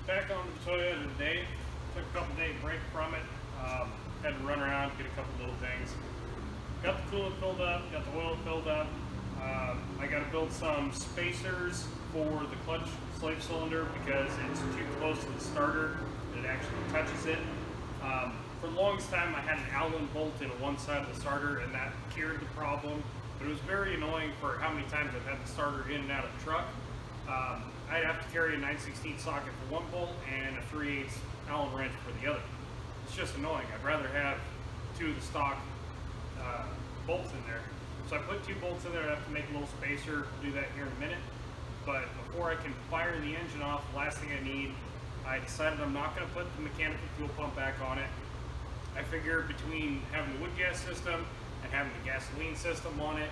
back on the Toyota today. Took a couple day break from it. Had to run around, get a couple little things. Got the coolant filled up, got the oil filled up. I got to build some spacers for the clutch slave cylinder because it's too close to the starter. It actually touches it. For the longest time I had an Allen bolt in one side of the starter and that cured the problem. But it was very annoying for how many times I've had the starter in and out of the truck. I'd have to carry a 9/16 socket for one bolt and a 3/8 Allen wrench for the other. It's just annoying. I'd rather have two of the stock bolts in there. So I put two bolts in there. I have to make a little spacer. Do that here in a minute. But before I can fire the engine off, the last thing I need, I decided I'm not going to put the mechanical fuel pump back on it. I figure between having the wood gas system and having the gasoline system on it,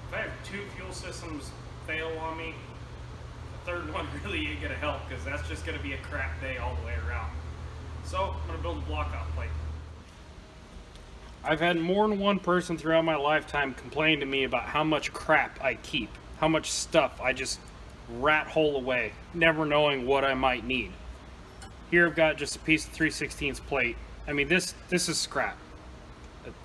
if I have two fuel systems fail on me, the third one really ain't going to help because that's just going to be a crap day all the way around. So I'm going to build a block-off plate. I've had more than one person throughout my lifetime complain to me about how much crap I keep, how much stuff I just rat hole away, never knowing what I might need. Here I've got just a piece of 3/16 plate. I mean, this is scrap.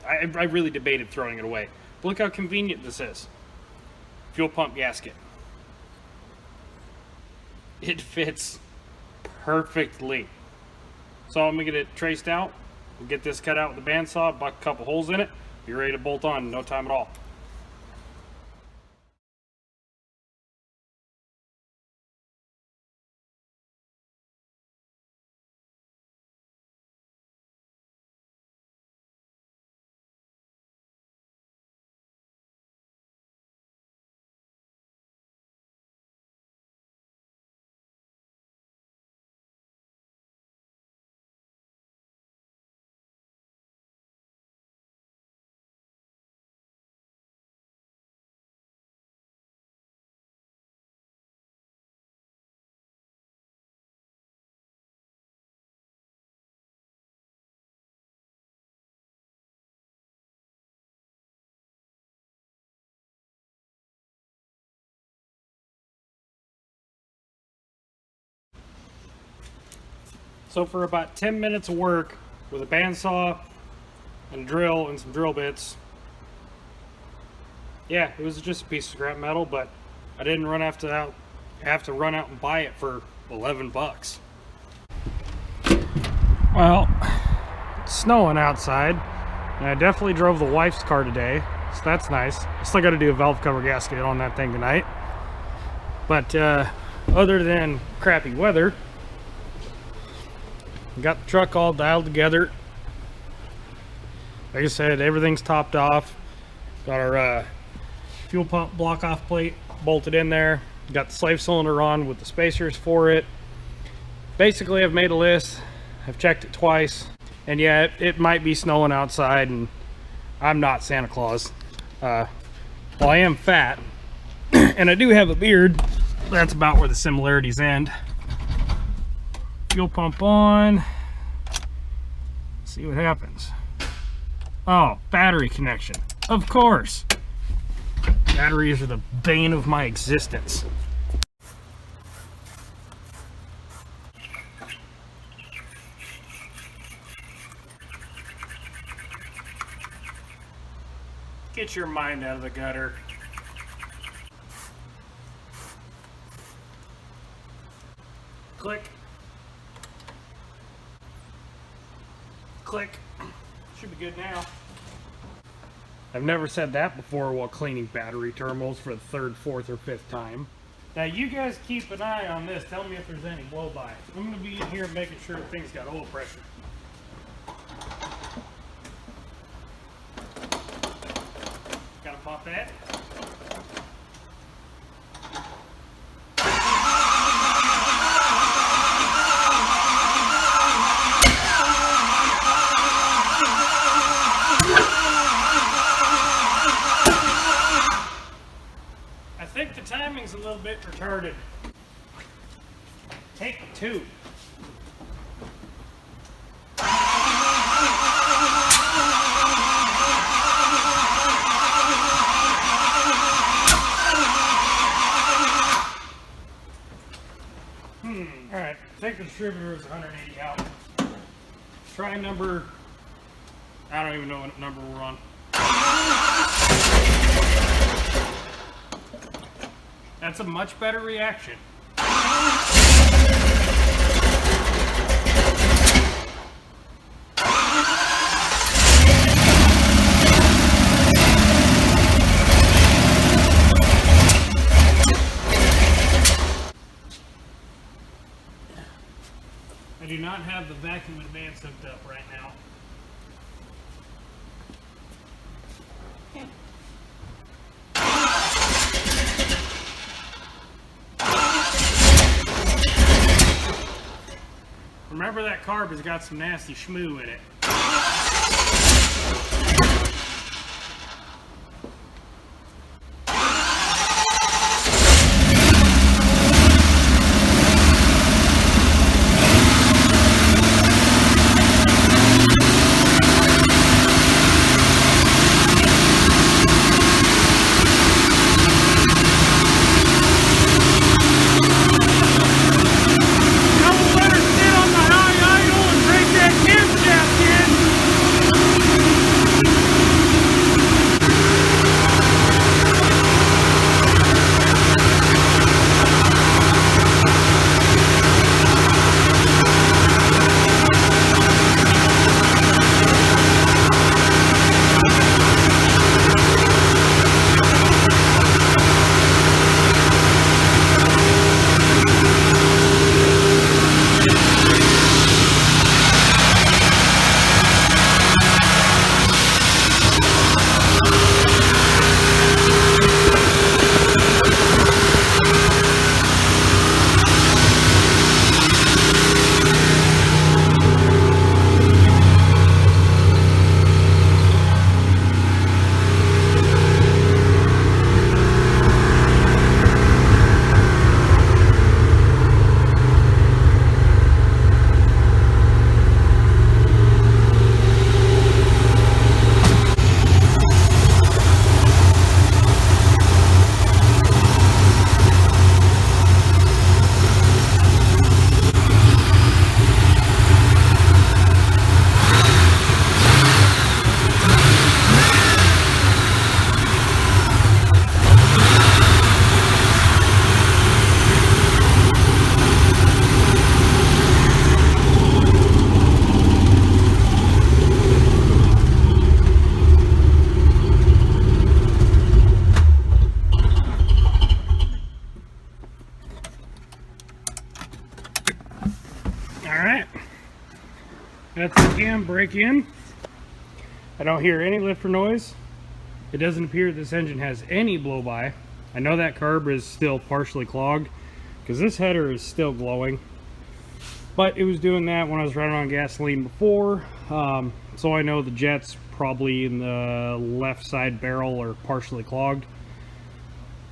I really debated throwing it away. But look how convenient this is. Fuel pump gasket. It fits perfectly. So I'm gonna get it traced out. We'll get this cut out with the bandsaw, buck a couple holes in it, be ready to bolt on in no time at all. So for about 10 minutes of work with a bandsaw and a drill and some drill bits, yeah, it was just a piece of scrap metal, but I didn't have to run out and buy it for 11 bucks. Well, it's snowing outside, and I definitely drove the wife's car today, so that's nice. I still got to do a valve cover gasket on that thing tonight. But other than crappy weather, got the truck all dialed together. Like I said, everything's topped off. Got our fuel pump block off plate bolted in there. Got the slave cylinder on with the spacers for it. Basically, I've made a list. I've checked it twice. And yeah, it might be snowing outside, and I'm not Santa Claus. Well, I am fat, and I do have a beard. That's about where the similarities end. Fuel pump on. See what happens. Oh, battery connection. Of course. Batteries are the bane of my existence. Get your mind out of the gutter. Click. Click. Should be good now. I've never said that before while cleaning battery terminals for the third, fourth, or fifth time. Now you guys keep an eye on this. Tell me if there's any blow-by. I'm going to be in here making sure the thing's got oil pressure. Gotta pop that. I think the timing's a little bit retarded. Take two. Alright, tank distributor is 180 out. Try number, I don't even know what number we're on. That's a much better reaction. I do not have the vacuum advance hooked up right now. Remember that carb has got some nasty schmoo in it. Alright, that's the cam break in. I don't hear any lift or noise. It doesn't appear this engine has any blow by. I know that carb is still partially clogged because this header is still glowing. But it was doing that when I was running on gasoline before. So I know the jet's probably in the left side barrel or partially clogged.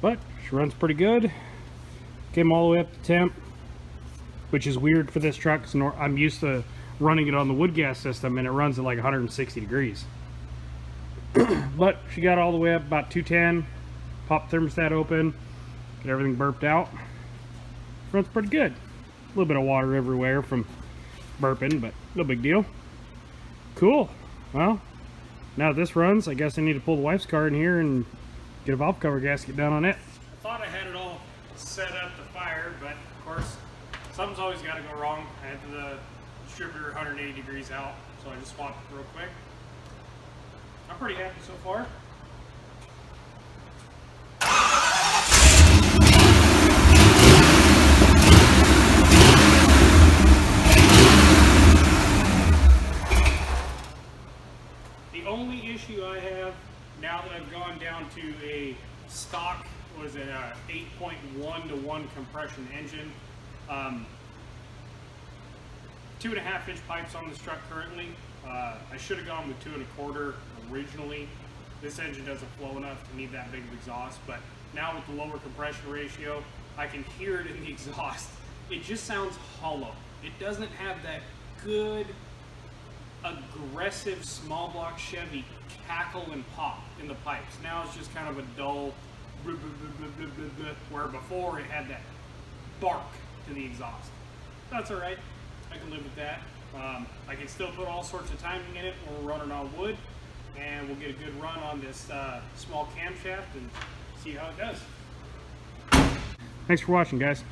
But she runs pretty good. Came all the way up to temp, which is weird for this truck because I'm used to running it on the wood gas system and it runs at like 160 degrees. But she got all the way up about 210, pop thermostat open, get everything burped out. Runs pretty good. A little bit of water everywhere from burping, but no big deal. Cool. Well, now that this runs, I guess I need to pull the wife's car in here and get a valve cover gasket down on it. I thought I had it all set up to fire, but of course, something's always got to go wrong. I had the distributor 180 degrees out, so I just swapped it real quick. I'm pretty happy so far. The only issue I have now that I've gone down to a stock, was it 8.1 to 1 compression engine. 2.5 inch pipes on this truck currently. I should have gone with 2 1/4 originally. This engine doesn't flow enough to need that big of exhaust, but now with the lower compression ratio, I can hear it in the exhaust. It just sounds hollow. It doesn't have that good, aggressive small block Chevy cackle and pop in the pipes. Now it's just kind of a dull blah, blah, blah, blah, blah, blah, blah, where before it had that bark to the exhaust. That's all right. I can live with that. I can still put all sorts of timing in it when we're running on wood, and we'll get a good run on this small camshaft and see how it does. Thanks for watching, guys.